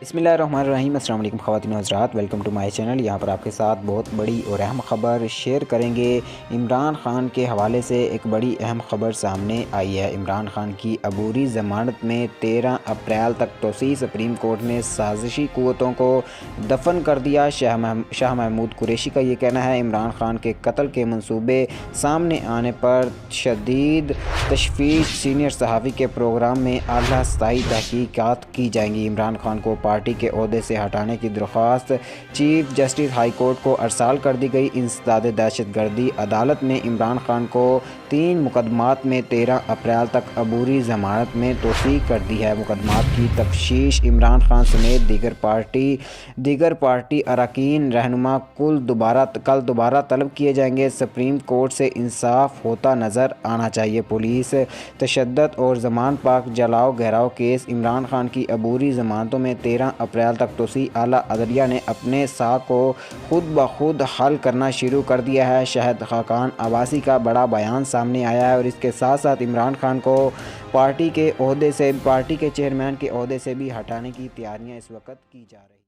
بسم اللہ الرحمن الرحیم۔ السلام علیکم خواتین و حضرات، ویلکم ٹو مائی چینل۔ یہاں پر آپ کے ساتھ بہت بڑی اور اہم خبر شیئر کریں گے۔ عمران خان کے حوالے سے ایک بڑی اہم خبر سامنے آئی ہے۔ عمران خان کی عبوری ضمانت میں 13 اپریل تک توسیع۔ سپریم کورٹ نے سازشی قوتوں کو دفن کر دیا۔ شاہ محمود قریشی کا یہ کہنا ہے، عمران خان کے قتل کے منصوبے سامنے آنے پر شدید تشویش۔ سینئر صحافی کے پروگرام میں اعلیٰ سطحی تحقیقات کی جائیں گی۔ عمران خان کو پارٹی کے عہدے سے ہٹانے کی درخواست چیف جسٹس ہائی کورٹ کو ارسال کر دی گئی۔ انسداد دہشت گردی عدالت نے عمران خان کو 3 مقدمات میں 13 اپریل تک عبوری ضمانت میں توسیع کر دی ہے۔ مقدمات کی تفتیش عمران خان سمیت دیگر پارٹی اراکین رہنما کل دوبارہ طلب کیے جائیں گے۔ سپریم کورٹ سے انصاف ہوتا نظر آنا چاہیے۔ پولیس تشدد اور زمان پاک جلاؤ گھیراؤ کیس۔ عمران خان کی عبوری ضمانتوں میں 13 اپریل تک توسیع۔ اعلیٰ عدلیہ نے اپنے ساتھ کو خود بخود حل کرنا شروع کر دیا ہے۔ شاہد خاقان عباسی کا بڑا بیان سامنے آیا ہے اور اس کے ساتھ ساتھ عمران خان کو پارٹی کے چیئرمین کے عہدے سے بھی ہٹانے کی تیاریاں اس وقت کی جا رہی ہیں۔